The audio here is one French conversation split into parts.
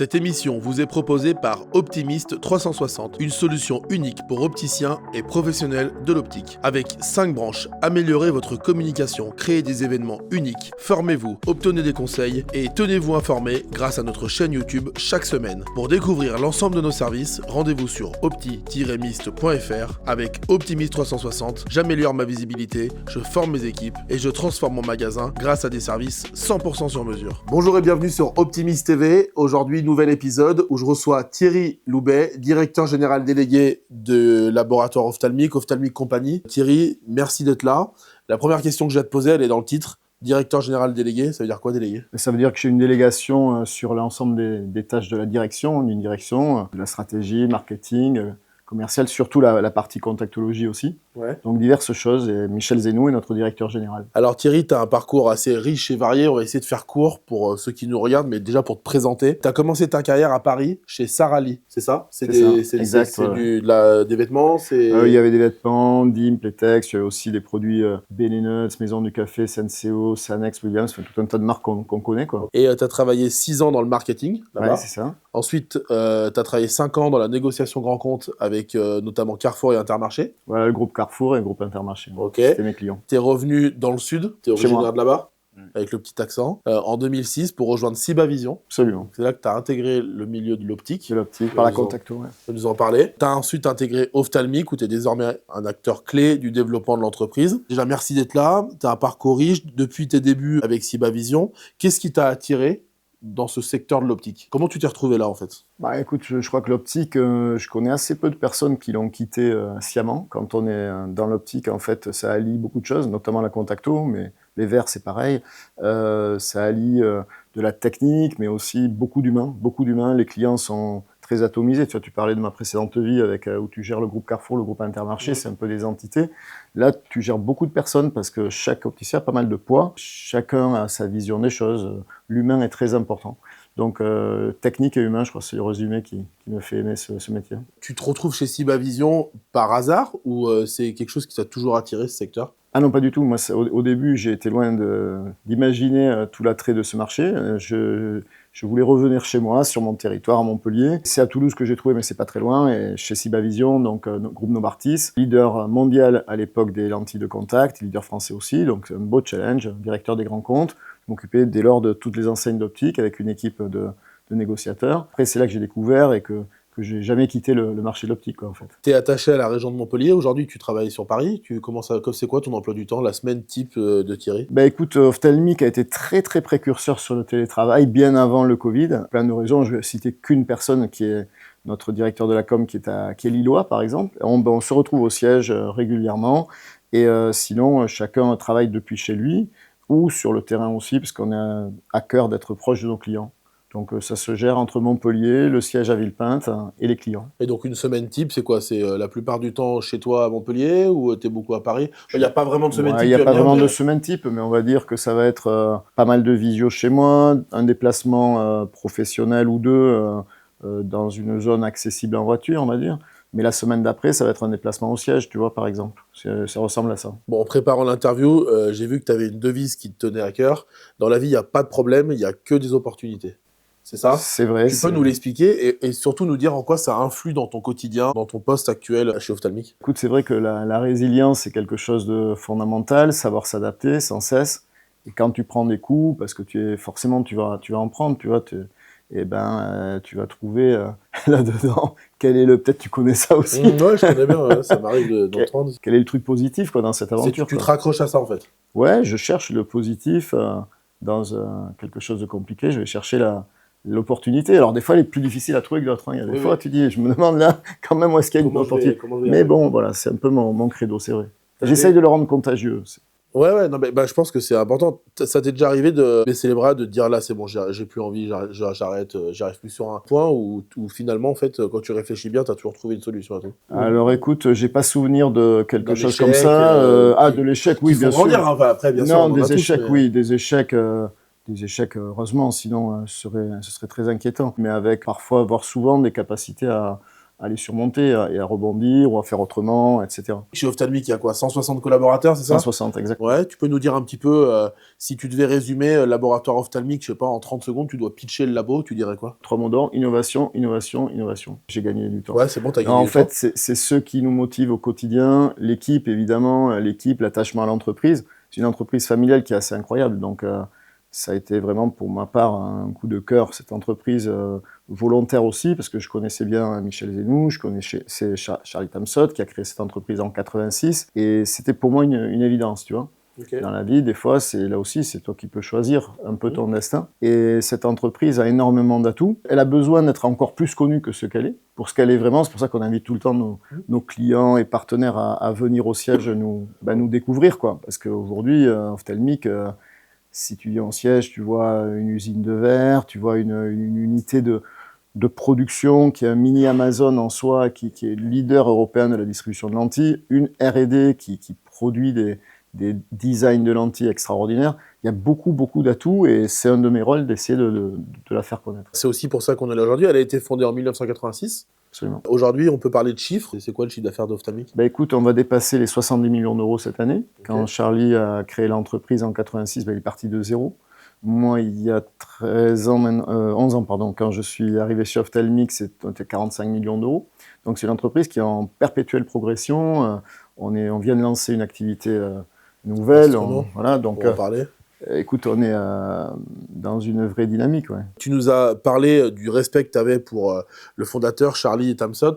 Cette émission vous est proposée par Optimist 360, une solution unique pour opticiens et professionnels de l'optique. Avec 5 branches, améliorez votre communication, créez des événements uniques, formez-vous, obtenez des conseils et tenez-vous informés grâce à notre chaîne YouTube chaque semaine. Pour découvrir l'ensemble de nos services, rendez-vous sur opti-mist.fr. Avec Optimist 360, j'améliore ma visibilité, je forme mes équipes et je transforme mon magasin grâce à des services 100% sur mesure. Bonjour et bienvenue sur Optimist TV. Aujourd'hui, nouvel épisode où je reçois Thierry Loubet, directeur général délégué de Laboratoire Ophthalmique Compagnie. Thierry, merci d'être là. La première question que j'ai à te poser, elle est dans le titre. Directeur général délégué, ça veut dire quoi délégué? Ça veut dire que j'ai une délégation sur l'ensemble des tâches de la direction, d'une direction, de la stratégie, marketing, commercial, surtout la partie contactologie aussi. Ouais. Donc diverses choses, et Michel Zénou est notre directeur général. Alors Thierry, tu as un parcours assez riche et varié, on va essayer de faire court pour ceux qui nous regardent, mais déjà pour te présenter. Tu as commencé ta carrière à Paris chez Sarah Lee, c'est ça? C'est des vêtements, il y avait des vêtements, Dim, Playtex, il y avait aussi des produits Bennuts, Maison du Café, Senseo, Sanex, Williams, tout un tas de marques qu'on connaît, quoi. Et tu as travaillé 6 ans dans le marketing, là-bas. Ouais, c'est ça. Ensuite, tu as travaillé 5 ans dans la négociation grand compte avec notamment Carrefour et Intermarché. Voilà, le groupe Carrefour et le groupe Intermarché. Ok. C'était mes clients. Tu es revenu dans le sud, tu es originaire de là-bas, avec le petit accent, en 2006 pour rejoindre Cibavision. Absolument. C'est là que tu as intégré le milieu de l'optique. De l'optique, par la contacto, ouais. Tu vas nous en parler. Tu as ensuite intégré Ophthalmique où tu es désormais un acteur clé du développement de l'entreprise. Déjà, merci d'être là. Tu as un parcours riche depuis tes débuts avec Cibavision. Qu'est-ce qui t'a attiré dans ce secteur de l'optique? Comment tu t'es retrouvé là en fait? Bah écoute, je crois que l'optique, je connais assez peu de personnes qui l'ont quitté sciemment. Quand on est dans l'optique, en fait, ça allie beaucoup de choses, notamment la contacto, mais les verres c'est pareil. Ça allie de la technique, mais aussi beaucoup d'humains. Beaucoup d'humains, les clients sont très atomisés. Tu vois, tu parlais de ma précédente vie avec où tu gères le groupe Carrefour, le groupe Intermarché, c'est un peu des entités. Là, tu gères beaucoup de personnes parce que chaque opticien a pas mal de poids. Chacun a sa vision des choses. L'humain est très important. Donc, technique et humain, je crois que c'est le résumé qui me fait aimer ce métier. Tu te retrouves chez Cibavision par hasard ou c'est quelque chose qui t'a toujours attiré, ce secteur? Ah non, pas du tout. Moi, au début, j'ai été loin d'imaginer tout l'attrait de ce marché. Je voulais revenir chez moi, sur mon territoire, à Montpellier. C'est à Toulouse que j'ai trouvé, mais c'est pas très loin. Et chez Cibavision, donc groupe Novartis, leader mondial à l'époque des lentilles de contact, leader français aussi. Donc un beau challenge, directeur des grands comptes. Je m'occupais dès lors de toutes les enseignes d'optique avec une équipe de négociateurs. Après, c'est là que j'ai découvert et que j'ai jamais quitté le marché de l'optique, en fait. Tu es attaché à la région de Montpellier. Aujourd'hui, tu travailles sur Paris. C'est quoi ton emploi du temps, la semaine type de Thierry? Bah écoute, Ophthalmique a été très très précurseur sur le télétravail, bien avant le Covid. Plein de raisons, je vais citer qu'une personne qui est notre directeur de la com qui est lillois, par exemple. On se retrouve au siège régulièrement et sinon, chacun travaille depuis chez lui ou sur le terrain aussi, parce qu'on a à cœur d'être proche de nos clients. Donc ça se gère entre Montpellier, le siège à Villepinte et les clients. Et donc une semaine type, c'est quoi? C'est la plupart du temps chez toi à Montpellier ou tu es beaucoup à Paris? Il n'y a pas vraiment de semaine type. Il n'y a pas vraiment de semaine type, mais on va dire que ça va être pas mal de visio chez moi, un déplacement professionnel ou deux dans une zone accessible en voiture, on va dire. Mais la semaine d'après, ça va être un déplacement au siège, tu vois, par exemple. Ça ressemble à ça. Bon, en préparant l'interview, j'ai vu que tu avais une devise qui te tenait à cœur. Dans la vie, il n'y a pas de problème, il n'y a que des opportunités. C'est ça? C'est vrai. Tu peux nous l'expliquer et surtout nous dire en quoi ça influe dans ton quotidien, dans ton poste actuel chez Ophthalmique? Écoute, c'est vrai que la résilience, c'est quelque chose de fondamental, savoir s'adapter sans cesse. Et quand tu prends des coups, parce que tu vas en prendre, tu vois, tu vas trouver là-dedans peut-être tu connais ça aussi. Ouais, je connais bien, ça m'arrive d'entendre. Quel est le truc positif quoi, dans cette aventure? Tu te raccroches à ça en fait. Ouais, je cherche le positif dans quelque chose de compliqué, je vais chercher l'opportunité. Alors des fois, elle est plus difficile à trouver que d'autres. Il y a des fois, tu dis, je me demande là, quand même, où est-ce qu'il y a une opportunité. Mais bon, voilà, c'est un peu mon credo, c'est vrai. J'essaye de le rendre contagieux. Ouais, non, mais je pense que c'est important. Ça t'est déjà arrivé de baisser les bras, de te dire là, c'est bon, j'ai plus envie, j'arrête, j'arrive plus sur un point où finalement, en fait, quand tu réfléchis bien, t'as toujours trouvé une solution à tout. Alors écoute, j'ai pas souvenir de quelque chose comme ça. De l'échec, oui, bien sûr. Grandir, hein, après, bien sûr. Non, des échecs, oui, des échecs. Des échecs, heureusement, sinon ce serait très inquiétant. Mais avec parfois, voire souvent, des capacités à à les surmonter et à rebondir ou à faire autrement, etc. Chez Ophthalmic, il y a quoi, 160 collaborateurs, c'est ça? 160, exactement. Ouais, tu peux nous dire un petit peu, si tu devais résumer laboratoire Ophthalmic, je sais pas, en 30 secondes, tu dois pitcher le labo, tu dirais quoi? 3 mots d'ordre, innovation, innovation, innovation. J'ai gagné du temps. Ouais, c'est bon, t'as Non, gagné en du fait, temps. c'est ceux qui nous motivent au quotidien, l'équipe évidemment, l'équipe, l'attachement à l'entreprise. C'est une entreprise familiale qui est assez incroyable, donc ça a été vraiment pour ma part un coup de cœur, cette entreprise volontaire aussi, parce que je connaissais bien Michel Zenou, je connaissais Charlie Tamsot qui a créé cette entreprise en 86, et c'était pour moi une évidence, tu vois. Okay. Dans la vie, des fois, là aussi, c'est toi qui peux choisir un peu ton destin. Et cette entreprise a énormément d'atouts. Elle a besoin d'être encore plus connue que ce qu'elle est, pour ce qu'elle est vraiment. C'est pour ça qu'on invite tout le temps nos clients et partenaires à venir au siège nous découvrir, quoi. Parce qu'aujourd'hui, Ophthalmic, si tu viens au siège, tu vois une usine de verre, tu vois une unité de production qui est un mini Amazon en soi, qui est leader européen de la distribution de lentilles, une R&D qui produit des designs de lentilles extraordinaires. Il y a beaucoup, beaucoup d'atouts et c'est un de mes rôles d'essayer de la faire connaître. C'est aussi pour ça qu'on est là aujourd'hui. Elle a été fondée en 1986. Absolument. Aujourd'hui, on peut parler de chiffres. C'est quoi le chiffre d'affaires d'Ophthalmic? Écoute, on va dépasser les 70 millions d'euros cette année. Okay. Quand Charlie a créé l'entreprise en 86, il est parti de zéro. Moi, il y a 11 ans, pardon, quand je suis arrivé chez Ophthalmic, c'était 45 millions d'euros. Donc c'est une entreprise qui est en perpétuelle progression. On vient de lancer une activité nouvelle. Voilà, donc, on va en parler. Écoute, on est dans une vraie dynamique. Ouais. Tu nous as parlé du respect que tu avais pour le fondateur, Charlie Tamsot.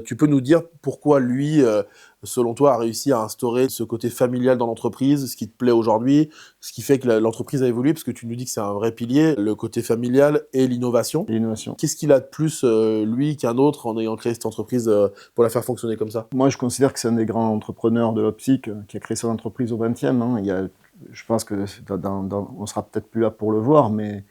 Tu peux nous dire pourquoi lui, selon toi, a réussi à instaurer ce côté familial dans l'entreprise, ce qui te plaît aujourd'hui, ce qui fait que l'entreprise a évolué, parce que tu nous dis que c'est un vrai pilier, le côté familial et l'innovation. L'innovation. Qu'est-ce qu'il a de plus, lui, qu'un autre, en ayant créé cette entreprise pour la faire fonctionner comme ça? Moi, je considère que c'est un des grands entrepreneurs de l'optique qui a créé son entreprise au 20e. Hein. Je pense que on sera peut-être plus là pour le voir, mais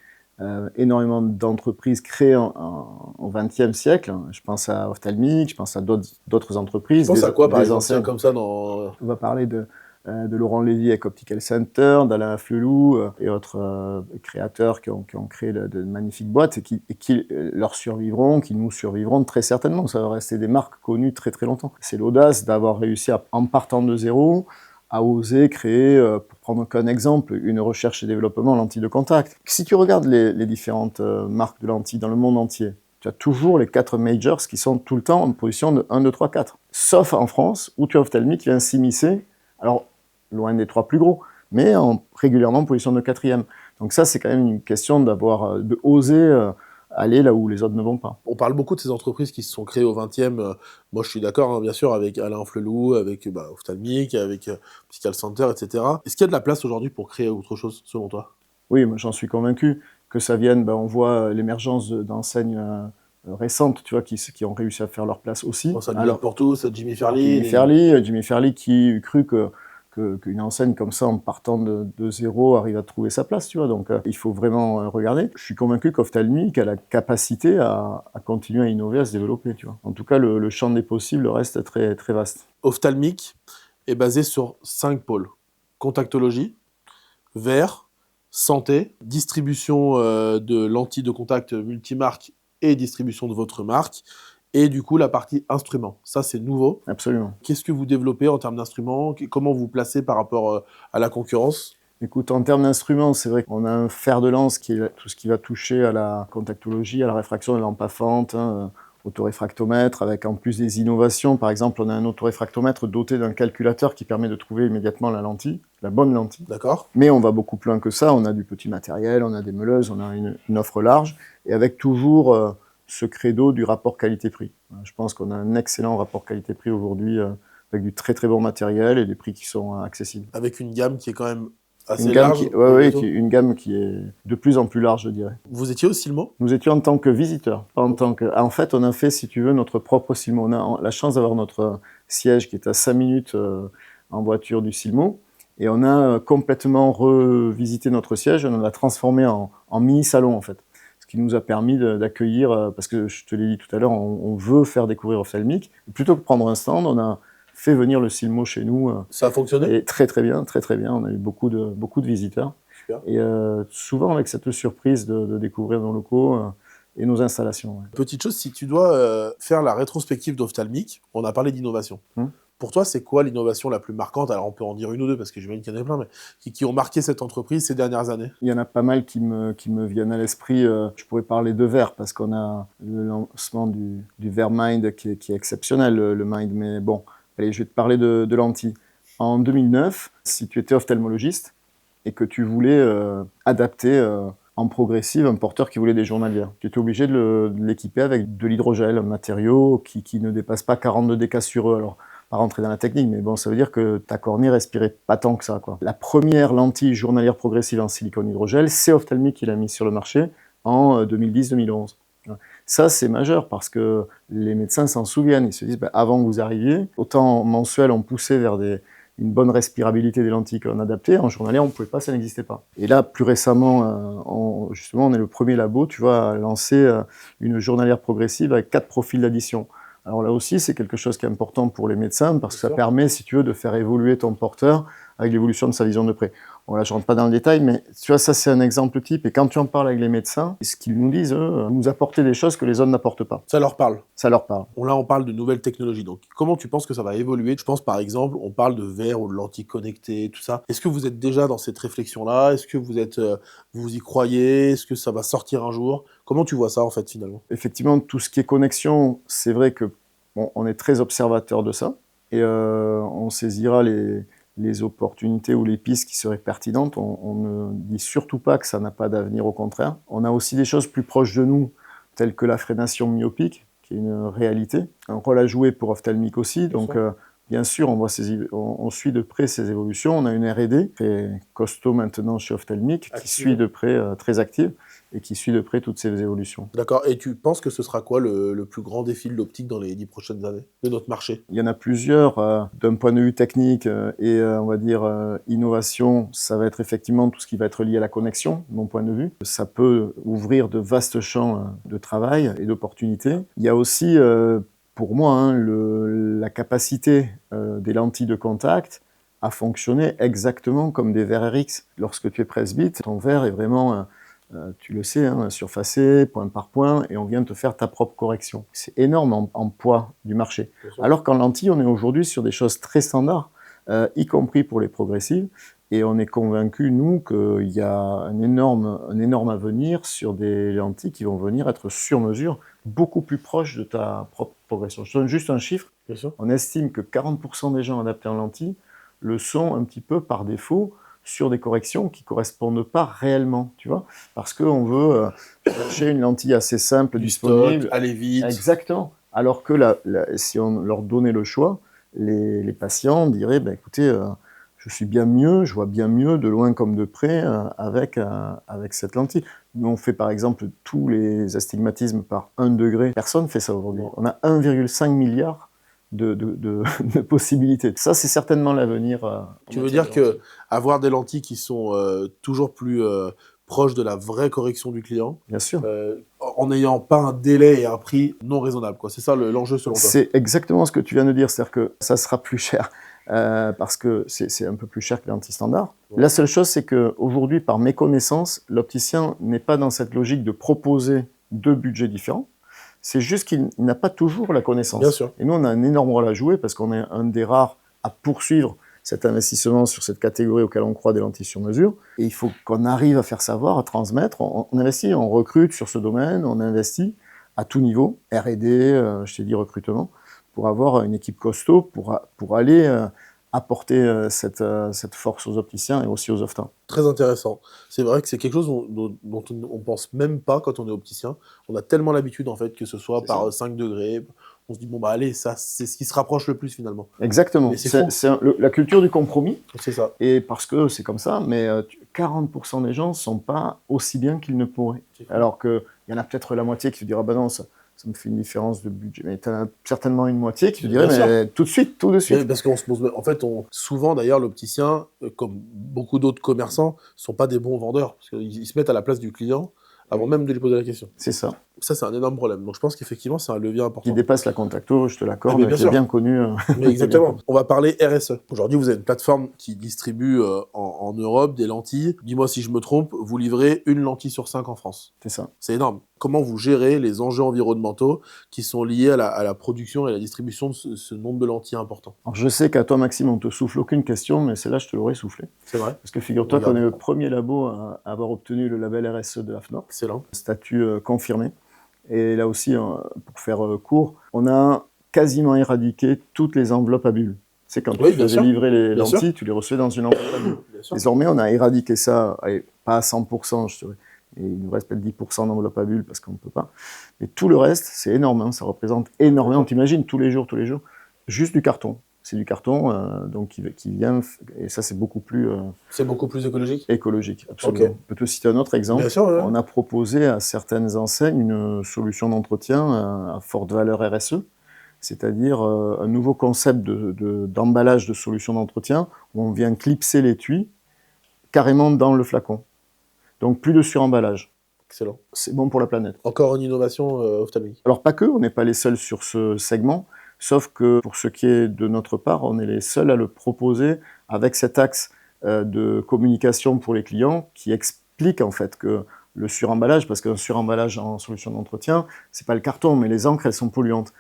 énormément d'entreprises créées au XXe siècle. Je pense à Ophthalmic, je pense à d'autres entreprises. Tu penses à quoi, par exemple, comme ça dans... On va parler de Laurent Lévy avec Optical Center, d'Alain Flelou et autres créateurs qui ont créé de magnifiques boîtes et qui leur survivront, qui nous survivront très certainement. Ça va rester des marques connues très très longtemps. C'est l'audace d'avoir réussi, en partant de zéro, à oser créer, pour prendre qu'un exemple, une recherche et développement en lentilles de contact. Si tu regardes les différentes marques de lentilles dans le monde entier, tu as toujours les 4 majors qui sont tout le temps en position de 1, 2, 3, 4. Sauf en France, où tu as Ophthalmic qui vient s'immiscer, alors loin des 3 plus gros, mais régulièrement en position de 4e. Donc ça, c'est quand même une question de oser aller là où les autres ne vont pas. On parle beaucoup de ces entreprises qui se sont créées au 20e. Moi, je suis d'accord, hein, bien sûr, avec Alain Flelou, avec Ophthalmic, avec Optical Center, etc. Est-ce qu'il y a de la place aujourd'hui pour créer autre chose, selon toi? Oui, moi, j'en suis convaincu. Que ça vienne, on voit l'émergence d'enseignes récentes, tu vois, qui ont réussi à faire leur place aussi. Ça alors pour tous, Jimmy Fairley. Jimmy Fairley qui cru qu'une enseigne comme ça, en partant de zéro, arrive à trouver sa place, tu vois. Donc, il faut vraiment regarder. Je suis convaincu qu'Ophthalmic a la capacité à continuer à innover, à se développer, tu vois. En tout cas, le champ des possibles reste très, très vaste. Ophthalmic est basé sur 5 pôles. Contactologie, verre, santé, distribution de lentilles de contact multimarque et distribution de votre marque. Et du coup, la partie instruments. Ça, c'est nouveau. Absolument. Qu'est-ce que vous développez en termes d'instruments? Comment vous placez par rapport à la concurrence? Écoute, en termes d'instruments, c'est vrai qu'on a un fer de lance qui est tout ce qui va toucher à la contactologie, à la réfraction, la lampe à fente, autoréfractomètre, avec en plus des innovations. Par exemple, on a un autoréfractomètre doté d'un calculateur qui permet de trouver immédiatement la lentille, la bonne lentille. D'accord. Mais on va beaucoup plus loin que ça. On a du petit matériel, on a des meuleuses, on a une offre large, et avec toujours ce credo du rapport qualité-prix. Je pense qu'on a un excellent rapport qualité-prix aujourd'hui, avec du très très bon matériel et des prix qui sont accessibles. Avec une gamme qui est quand même assez large. Une gamme qui est de plus en plus large, je dirais. Vous étiez au Silmo? Nous étions en tant que visiteurs, pas en tant que... En fait, on a fait, si tu veux, notre propre Silmo. On a la chance d'avoir notre siège qui est à 5 minutes en voiture du Silmo. Et on a complètement revisité notre siège, on l'a transformé en mini-salon, en fait. Ce qui nous a permis d'accueillir, parce que je te l'ai dit tout à l'heure, on veut faire découvrir Ophthalmic. Plutôt que prendre un stand, on a fait venir le Silmo chez nous. Ça a fonctionné? Et très très bien, très très bien. On a eu beaucoup de visiteurs. Super. Et souvent avec cette surprise de découvrir nos locaux, et nos installations. Ouais. Petite chose, si tu dois faire la rétrospective d'Ophtalmique, on a parlé d'innovation. Pour toi, c'est quoi l'innovation la plus marquante? Alors, on peut en dire une ou deux, parce que j'imagine qu'il y en a plein, mais qui ont marqué cette entreprise ces dernières années? Il y en a pas mal qui me viennent à l'esprit. Je pourrais parler de verre, parce qu'on a le lancement du verre Mind qui est exceptionnel, le Mind. Mais bon, allez, je vais te parler de lentilles. En 2009, si tu étais ophtalmologiste et que tu voulais adapter en progressive un porteur qui voulait des journalières, tu étais obligé de l'équiper avec de l'hydrogel, un matériau qui ne dépasse pas 42 décas sur eux. Alors, pas rentrer dans la technique, mais bon, ça veut dire que ta cornée respirait pas tant que ça, quoi. La première lentille journalière progressive en silicone hydrogel, c'est Ophthalmic qui l'a mise sur le marché en 2010-2011. Ça, c'est majeur parce que les médecins s'en souviennent. Ils se disent, avant que vous arriviez, autant mensuel, on poussait vers une bonne respirabilité des lentilles qu'on adaptait. En journalière, on ne pouvait pas, ça n'existait pas. Et là, plus récemment, justement, on est le premier labo, tu vois, à lancer une journalière progressive avec 4 profils d'addition. Alors là aussi, c'est quelque chose qui est important pour les médecins parce que ça permet, si tu veux, de faire évoluer ton porteur avec l'évolution de sa vision de près. Bon, là, je ne rentre pas dans le détail, mais tu vois, ça, c'est un exemple type. Et quand tu en parles avec les médecins, ce qu'ils nous disent, eux, nous apporter des choses que les autres n'apportent pas. Ça leur parle. Ça leur parle. Là, on parle de nouvelles technologies. Donc, comment tu penses que ça va évoluer? Je pense, par exemple, on parle de verre ou de lentilles connectées, tout ça. Est-ce que vous êtes déjà dans cette réflexion-là? Est-ce que vous y croyez? Est-ce que ça va sortir un jour? Comment tu vois ça, en fait, finalement? Effectivement, tout ce qui est connexion, c'est vrai que on est très observateur de ça. Et on saisira les opportunités ou les pistes qui seraient pertinentes. On ne dit surtout pas que ça n'a pas d'avenir, au contraire. On a aussi des choses plus proches de nous, telles que la frénation myopique, qui est une réalité. Un rôle à jouer pour Ophthalmic aussi. Donc, bien sûr, on suit de près ces évolutions. On a une R&D très costaud maintenant chez Ophthalmic, qui suit de près, très active, et qui suit de près toutes ces évolutions. D'accord. Et tu penses que ce sera quoi le plus grand défi de l'optique dans les 10 prochaines années de notre marché? Il y en a plusieurs. D'un point de vue technique et on va dire innovation, ça va être effectivement tout ce qui va être lié à la connexion, de mon point de vue. Ça peut ouvrir de vastes champs de travail et d'opportunités. Il y a aussi, pour moi, la capacité des lentilles de contact à fonctionner exactement comme des verres RX. Lorsque tu es presbyte, ton verre est vraiment... tu le sais, surfacé, point par point, et on vient te faire ta propre correction. C'est énorme en poids du marché. Alors qu'en lentille, on est aujourd'hui sur des choses très standards, y compris pour les progressives, et on est convaincu, nous, qu'il y a un énorme avenir sur des lentilles qui vont venir être sur mesure, beaucoup plus proches de ta propre progression. Je donne juste un chiffre. On estime que 40% des gens adaptés en lentilles le sont un petit peu par défaut, sur des corrections qui ne correspondent pas réellement, tu vois, parce qu'on veut chercher une lentille assez simple, disponible, aller vite. Exactement. Alors que si on leur donnait le choix, les patients diraient, écoutez, je suis bien mieux, je vois bien mieux de loin comme de près avec cette lentille. Nous, on fait par exemple tous les astigmatismes par 1 degré. Personne ne fait ça aujourd'hui. On a 1,5 milliard de possibilités. Ça, c'est certainement l'avenir. Tu veux dire qu'avoir des lentilles qui sont toujours plus proches de la vraie correction du client, bien sûr, en n'ayant pas un délai et un prix non raisonnable, quoi. C'est ça l'enjeu selon toi? C'est exactement ce que tu viens de dire, c'est-à-dire que ça sera plus cher parce que c'est un peu plus cher que les lentilles standards. La seule chose, c'est qu'aujourd'hui, par méconnaissance, l'opticien n'est pas dans cette logique de proposer 2 budgets différents. C'est juste qu'il n'a pas toujours la connaissance. Bien sûr. Et nous, on a un énorme rôle à jouer parce qu'on est un des rares à poursuivre cet investissement sur cette catégorie auquel on croit des lentilles sur mesure. Et il faut qu'on arrive à faire savoir, à transmettre. On investit, on recrute sur ce domaine, on investit à tout niveau, R&D, je t'ai dit recrutement, pour avoir une équipe costaud, pour aller apporter cette force aux opticiens et aussi aux ophtins. Très intéressant. C'est vrai que c'est quelque chose dont on ne pense même pas quand on est opticien. On a tellement l'habitude, en fait, que ce soit par 5 degrés. On se dit, allez, ça, c'est ce qui se rapproche le plus, finalement. Exactement. C'est la culture du compromis. C'est ça. Et parce que c'est comme ça, mais 40% des gens ne sont pas aussi bien qu'ils ne pourraient. Alors qu'il y en a peut-être la moitié qui se dira, non, ça me fait une différence de budget. Mais tu as certainement une moitié qui te dirait, mais tout de suite. Oui, parce qu'on se pose... En fait, souvent, d'ailleurs, l'opticien, comme beaucoup d'autres commerçants, ne sont pas des bons vendeurs. Parce qu'ils se mettent à la place du client avant même de lui poser la question. C'est ça. Ça, c'est un énorme problème. Donc, je pense qu'effectivement, c'est un levier important. Qui dépasse la Contacto, je te l'accorde, bien qui est bien connu. Mais exactement. On va parler RSE. Aujourd'hui, vous avez une plateforme qui distribue en Europe des lentilles. Dis-moi si je me trompe, vous livrez une lentille sur 5 en France. C'est ça. C'est énorme. Comment vous gérez les enjeux environnementaux qui sont liés à la production et à la distribution de ce nombre de lentilles important? Alors, je sais qu'à toi, Maxime, on te souffle aucune question, mais celle-là, je te l'aurais soufflé. C'est vrai. Parce que figure-toi qu'on est le premier labo à avoir obtenu le label RSE de l'AFNOR. Excellent. Statut confirmé. Et là aussi, pour faire court, on a quasiment éradiqué toutes les enveloppes à bulles. C'est quand tu faisais livrer les lentilles, tu les recevais dans une enveloppe à bulles. Désormais, on a éradiqué ça, allez, pas à 100%, je dirais. Et il nous reste peut-être 10% d'enveloppe à bulles parce qu'on ne peut pas. Mais tout le reste, c'est énorme, hein, ça représente énormément. T'imagines, tous les jours, juste du carton. C'est du carton donc qui vient, et ça c'est beaucoup plus... c'est beaucoup plus écologique? Écologique, absolument. Okay. Je peux te citer un autre exemple. Bien sûr, ouais. On a proposé à certaines enseignes une solution d'entretien à forte valeur RSE, c'est-à-dire un nouveau concept d'emballage de solution d'entretien où on vient clipser l'étui carrément dans le flacon. Donc plus de suremballage. Excellent. C'est bon pour la planète. Encore une innovation ophtalmique. Alors pas que, on n'est pas les seuls sur ce segment, sauf que pour ce qui est de notre part, on est les seuls à le proposer avec cet axe de communication pour les clients qui explique en fait que le suremballage, parce qu'un suremballage en solution d'entretien, c'est pas le carton, mais les encres, elles sont polluantes.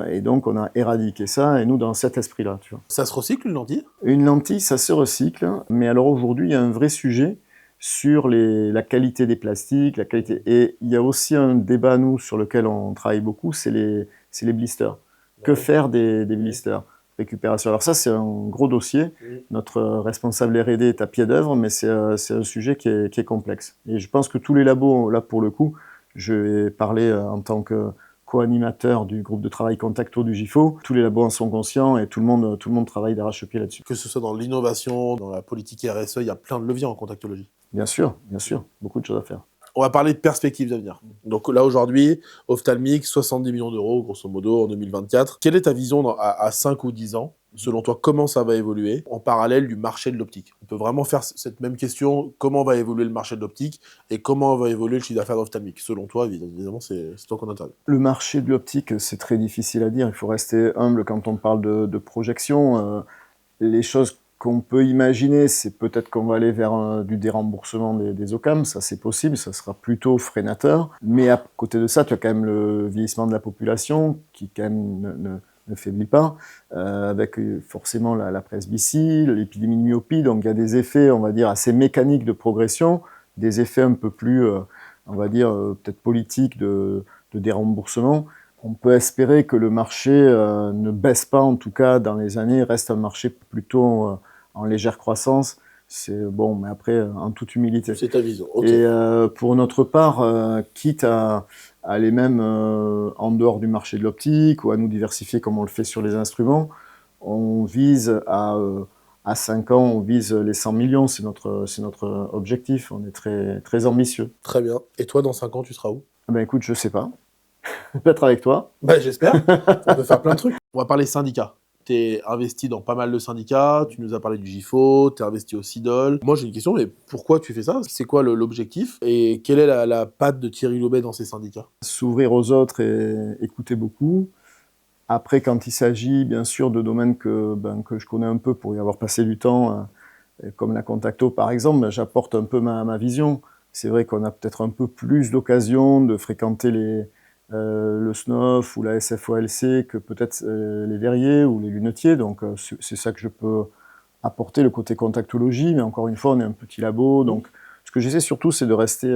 Et donc, on a éradiqué ça, et nous, dans cet esprit-là, tu vois. Ça se recycle, une lentille? Une lentille, ça se recycle, mais alors aujourd'hui, il y a un vrai sujet sur la qualité des plastiques, et il y a aussi un débat, nous, sur lequel on travaille beaucoup, c'est les blisters. Que faire des blisters? Récupération. Alors ça, c'est un gros dossier. Notre responsable R&D est à pied d'œuvre, mais c'est un sujet qui est complexe. Et je pense que tous les labos, là, pour le coup, je vais parler en tant que co-animateur du groupe de travail Contacto du GIFO. Tous les labos en sont conscients et tout le monde travaille d'arrache-pied là-dessus. Que ce soit dans l'innovation, dans la politique RSE, il y a plein de leviers en contactologie. Bien sûr, beaucoup de choses à faire. On va parler de perspectives d'avenir. Donc là, aujourd'hui, Ophthalmic, 70 millions d'euros, grosso modo, en 2024. Quelle est ta vision à 5 ou 10 ans? Selon toi, comment ça va évoluer en parallèle du marché de l'optique? On peut vraiment faire cette même question, comment va évoluer le marché de l'optique et comment va évoluer le chiffre d'affaires d'Ophthalmic? Selon toi, évidemment, c'est toi qu'on intervient. Le marché de l'optique, c'est très difficile à dire. Il faut rester humble quand on parle de projection. Les choses qu'on peut imaginer, c'est peut-être qu'on va aller vers du déremboursement des OCAM, ça c'est possible, ça sera plutôt freinateur. Mais à côté de ça, tu as quand même le vieillissement de la population qui quand même ne faiblit pas, avec forcément la presbytie, l'épidémie de myopie, donc il y a des effets, on va dire, assez mécaniques de progression, des effets un peu plus, on va dire, peut-être politiques de déremboursement. On peut espérer que le marché ne baisse pas, en tout cas dans les années, reste un marché plutôt en légère croissance. C'est bon, mais après, en toute humilité. C'est ta vision. Okay. Et pour notre part, quitte à aller même en dehors du marché de l'optique ou à nous diversifier comme on le fait sur les instruments, on vise à 5 ans, on vise les 100 millions, c'est notre objectif. On est très, très ambitieux. Très bien. Et toi, dans 5 ans, tu seras où? Ben écoute, je sais pas. Peut-être avec toi. Bah, j'espère. On peut faire plein de trucs. On va parler syndicats. Tu es investi dans pas mal de syndicats, tu nous as parlé du GIFO, tu es investi au CIDOL. Moi, j'ai une question, mais pourquoi tu fais ça? C'est quoi l'objectif? Et quelle est la patte de Thierry Lobet dans ces syndicats? S'ouvrir aux autres et écouter beaucoup. Après, quand il s'agit, bien sûr, de domaines que je connais un peu pour y avoir passé du temps, comme la Contacto, par exemple, j'apporte un peu ma vision. C'est vrai qu'on a peut-être un peu plus d'occasion de fréquenter le SNOF ou la SFOLC que peut-être les verriers ou les lunetiers, donc c'est ça que je peux apporter, le côté contactologie, mais encore une fois, on est un petit labo, donc ce que j'essaie surtout, c'est de rester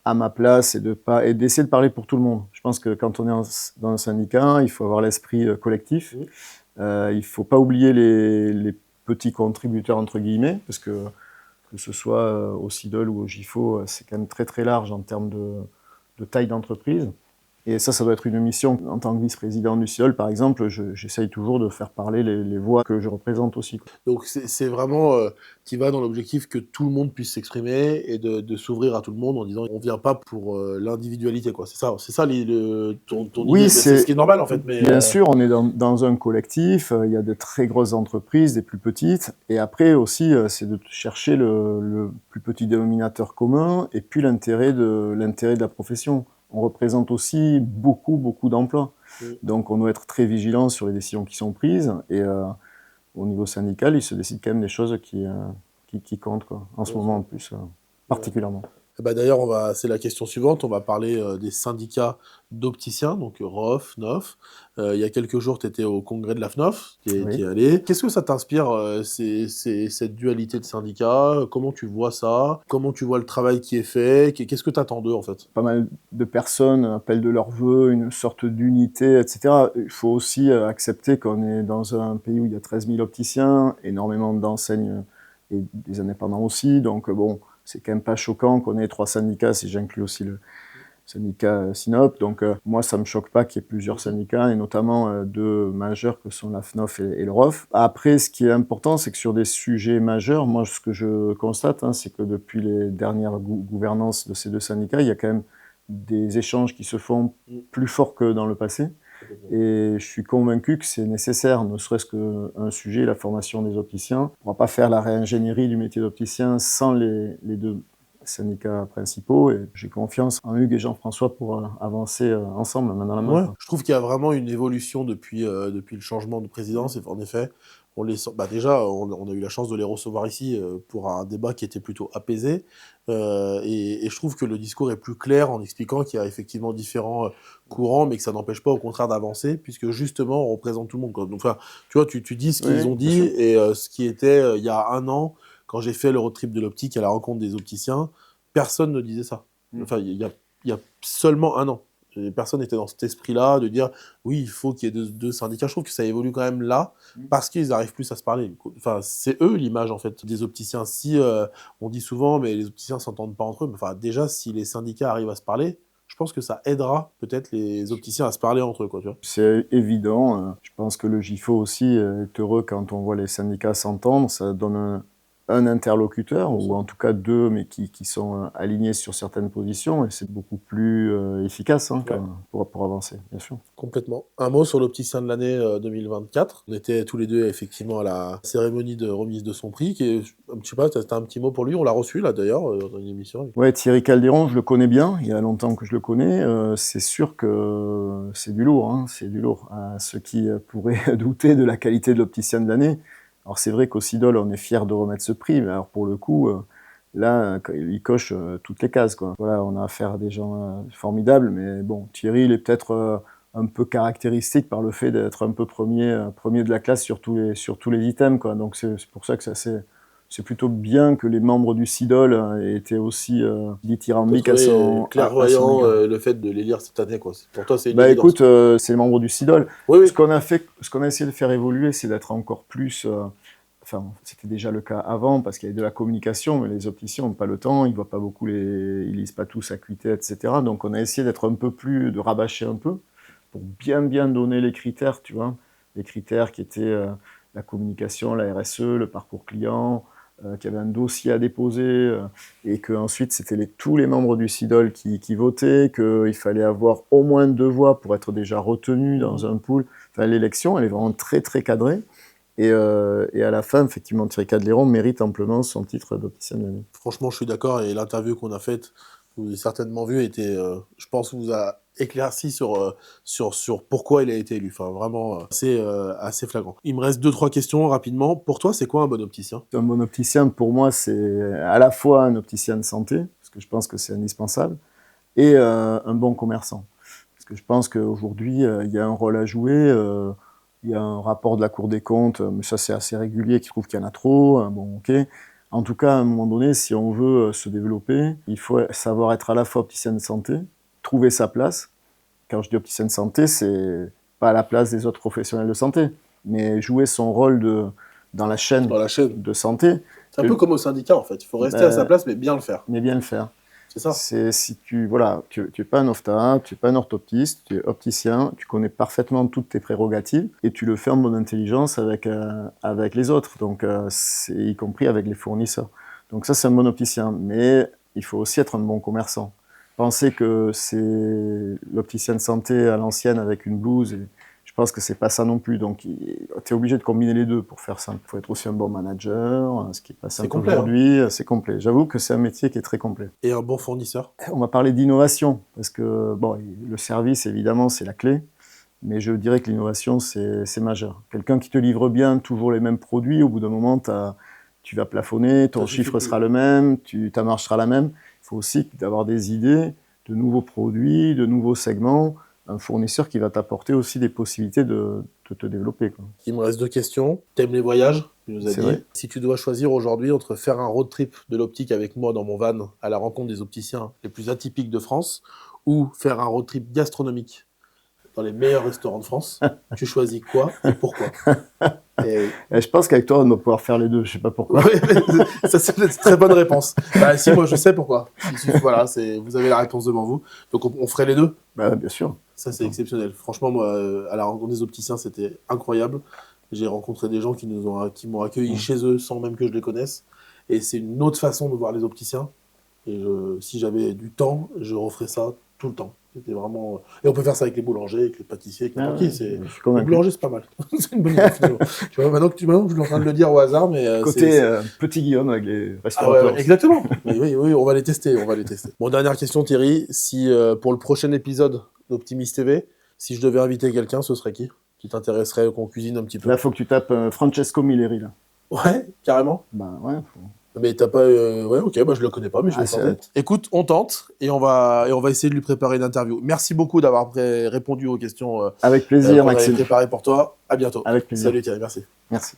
à ma place et d'essayer de parler pour tout le monde. Je pense que quand on est dans un syndicat, il faut avoir l'esprit collectif, il ne faut pas oublier les petits contributeurs, entre guillemets, parce que ce soit au CIDOL ou au GIFO, c'est quand même très très large en termes de taille d'entreprise. Et ça doit être une mission. En tant que vice-président du CIDOL, par exemple, j'essaye toujours de faire parler les voix que je représente aussi. Donc c'est vraiment qui va dans l'objectif que tout le monde puisse s'exprimer et de s'ouvrir à tout le monde en disant on vient pas pour l'individualité, quoi. C'est ça ton oui, idée. C'est ce qui est normal en fait. Mais, bien sûr, on est dans un collectif, il y a de très grosses entreprises, des plus petites, et après aussi c'est de chercher le plus petit dénominateur commun et puis l'intérêt de la profession. on représente aussi beaucoup, beaucoup d'emplois. Donc on doit être très vigilant sur les décisions qui sont prises. Et au niveau syndical, il se décide quand même des choses qui comptent, quoi. En ce moment en plus, particulièrement. D'ailleurs, c'est la question suivante. On va parler des syndicats d'opticiens, donc ROF, NOF. Il y a quelques jours, tu étais au congrès de la FNOF, tu es allé. Qu'est-ce que ça t'inspire, cette dualité de syndicats? Comment tu vois ça? Comment tu vois le travail qui est fait? Qu'est-ce que tu attends d'eux, en fait? Pas mal de personnes appellent de leur vœu une sorte d'unité, etc. Il faut aussi accepter qu'on est dans un pays où il y a 13 000 opticiens, énormément d'enseignes et des indépendants aussi. Donc bon, c'est quand même pas choquant qu'on ait 3 syndicats, si j'inclus aussi le syndicat SINOP. Donc moi, ça me choque pas qu'il y ait plusieurs syndicats, et notamment 2 majeurs que sont la FNOF et le ROF. Après, ce qui est important, c'est que sur des sujets majeurs, moi, ce que je constate, c'est que depuis les dernières gouvernances de ces 2 syndicats, il y a quand même des échanges qui se font plus forts que dans le passé. Et je suis convaincu que c'est nécessaire, ne serait-ce qu'un sujet, la formation des opticiens. On ne pourra pas faire la réingénierie du métier d'opticien sans les 2 syndicats principaux, et j'ai confiance en Hugues et Jean-François pour avancer ensemble, main dans la main. Ouais. Je trouve qu'il y a vraiment une évolution depuis le changement de présidence. Et en effet, déjà, on a eu la chance de les recevoir ici pour un débat qui était plutôt apaisé. Et je trouve que le discours est plus clair en expliquant qu'il y a effectivement différents courants, mais que ça n'empêche pas au contraire d'avancer, puisque justement, on représente tout le monde, quoi. Donc, enfin, tu vois, tu dis ce qu'ils ont dit, et ce qui était il y a un an, quand j'ai fait le road trip de l'optique à la rencontre des opticiens, personne ne disait ça. Enfin, il y a seulement un an. Personne n'était dans cet esprit-là de dire oui, il faut qu'il y ait 2 syndicats. Je trouve que ça évolue quand même là parce qu'ils n'arrivent plus à se parler. Enfin, c'est eux l'image en fait des opticiens. Si on dit souvent mais les opticiens s'entendent pas entre eux, mais enfin déjà si les syndicats arrivent à se parler, je pense que ça aidera peut-être les opticiens à se parler entre eux, quoi, tu vois. C'est évident. Je pense que le GIFO aussi est heureux quand on voit les syndicats s'entendre. Ça donne un interlocuteur, ou en tout cas 2, mais qui sont alignés sur certaines positions, et c'est beaucoup plus efficace pour avancer, bien sûr. Complètement. Un mot sur l'opticien de l'année 2024. On était tous les 2 effectivement à la cérémonie de remise de son prix. Je sais pas, t'as un petit mot pour lui? On l'a reçu là d'ailleurs dans une émission. Ouais, Thierry Calderon, je le connais bien, il y a longtemps que je le connais. C'est sûr que c'est du lourd, c'est du lourd. Ceux qui pourraient douter de la qualité de l'opticien de l'année. Alors c'est vrai qu'au CIDOL, on est fiers de remettre ce prix, mais alors pour le coup, là, il coche toutes les cases, quoi. Voilà, on a affaire à des gens formidables, mais bon, Thierry, il est peut-être un peu caractéristique par le fait d'être un peu premier de la classe sur tous les items, quoi. Donc c'est pour ça que c'est plutôt bien que les membres du CIDOL aient été aussi dithyrambiques à son clairvoyant le fait de les lire cette année, quoi. Pour toi, c'est une Bah évidence. écoute, c'est les membres du CIDOL. Oui. Ce qu'on a essayé de faire évoluer, c'est d'être encore plus... Enfin, c'était déjà le cas avant, parce qu'il y avait de la communication, mais les opticiens n'ont pas le temps, ils voient pas beaucoup ils lisent pas tous Acuité, etc. Donc on a essayé d'être un peu plus, de rabâcher un peu, pour bien donner les critères, tu vois. Les critères qui étaient la communication, la RSE, le parcours client, qu'il y avait un dossier à déposer, et qu'ensuite c'était tous les membres du CIDOL qui votaient, qu'il fallait avoir au moins 2 voix pour être déjà retenu dans un pool. Enfin, l'élection, elle est vraiment très très cadrée. Et à la fin, effectivement, Thierry Calderon mérite amplement son titre d'opticien de l'année. Franchement, je suis d'accord, et l'interview qu'on a faite, vous avez certainement vu, était, je pense, vous a éclairci sur pourquoi il a été élu. Enfin, vraiment, c'est assez flagrant. Il me reste 2-3 questions rapidement. Pour toi, c'est quoi un bon opticien? Un bon opticien, pour moi, c'est à la fois un opticien de santé, parce que je pense que c'est indispensable, et un bon commerçant. Parce que je pense qu'aujourd'hui, il y a un rôle à jouer. Il y a un rapport de la Cour des comptes, mais ça c'est assez régulier, qui trouve qu'il y en a trop. Bon, ok. En tout cas, à un moment donné, si on veut se développer, il faut savoir être à la fois opticien de santé, trouver sa place. Quand je dis opticien de santé, c'est pas à la place des autres professionnels de santé, mais jouer son rôle dans la chaîne de santé. C'est un peu comme au syndicat, en fait. Il faut rester à sa place, mais bien le faire. Mais bien le faire. C'est ça. Si tu es pas un ophtalmo, tu es pas un orthoptiste, tu es opticien, tu connais parfaitement toutes tes prérogatives, et tu le fais en bonne intelligence avec les autres, donc y compris avec les fournisseurs. Donc ça, c'est un bon opticien, mais il faut aussi être un bon commerçant. Penser que c'est l'opticien de santé à l'ancienne avec une blouse, et Je pense que c'est pas ça non plus. Donc, tu es obligé de combiner les deux pour faire ça. Il faut être aussi un bon manager, ce qui est pas simple aujourd'hui. C'est complet. J'avoue que c'est un métier qui est très complet. Et un bon fournisseur? On va parler d'innovation, parce que bon, le service, évidemment, c'est la clé. Mais je dirais que l'innovation, c'est majeur. Quelqu'un qui te livre bien toujours les mêmes produits, au bout d'un moment, tu vas plafonner, ton chiffre sera le même, ta marge sera la même. Il faut aussi avoir des idées de nouveaux produits, de nouveaux segments, un fournisseur qui va t'apporter aussi des possibilités de te développer, quoi. Il me reste 2 questions. T'aimes les voyages? Tu nous as dit. Vrai. Si tu dois choisir aujourd'hui entre faire un road trip de l'optique avec moi dans mon van à la rencontre des opticiens les plus atypiques de France ou faire un road trip gastronomique dans les meilleurs restaurants de France, tu choisis quoi et pourquoi? Et je pense qu'avec toi, on doit pouvoir faire les deux. Je sais pas pourquoi. Ça, c'est une très bonne réponse. Bah, si, moi, je sais pourquoi. Voilà, vous avez la réponse devant vous. Donc, on ferait les deux? Bah, bien sûr. Ça, c'est exceptionnel. Franchement, moi, à la rencontre des opticiens, c'était incroyable. J'ai rencontré des gens qui m'ont accueillis chez eux sans même que je les connaisse. Et c'est une autre façon de voir les opticiens. Et si j'avais du temps, je referais ça tout le temps. C'était vraiment... Et on peut faire ça avec les boulangers, avec les pâtissiers, avec n'importe qui. Le boulanger, c'est pas mal. C'est une bonne idée, finalement. Tu vois, maintenant que je suis en train de le dire au hasard, mais... Côté petit Guillaume avec les restaurateurs. Ouais, exactement. Mais oui, on va les tester, Bon, dernière question, Thierry. Si, pour le prochain épisode d'Optimist TV, si je devais inviter quelqu'un, ce serait qui t'intéresserait qu'on cuisine un petit peu? Là, il faut que tu tapes Francesco Milleri, là. Ouais, carrément. Bah ouais, Mais t'as pas... Ouais, ok, bah je le connais pas, mais je vais tenter. Écoute, on tente et on va essayer de lui préparer une interview. Merci beaucoup d'avoir répondu aux questions avec plaisir, qu'on avait Maxime. préparées pour toi. À bientôt. Avec plaisir. Salut Thierry, merci. Merci.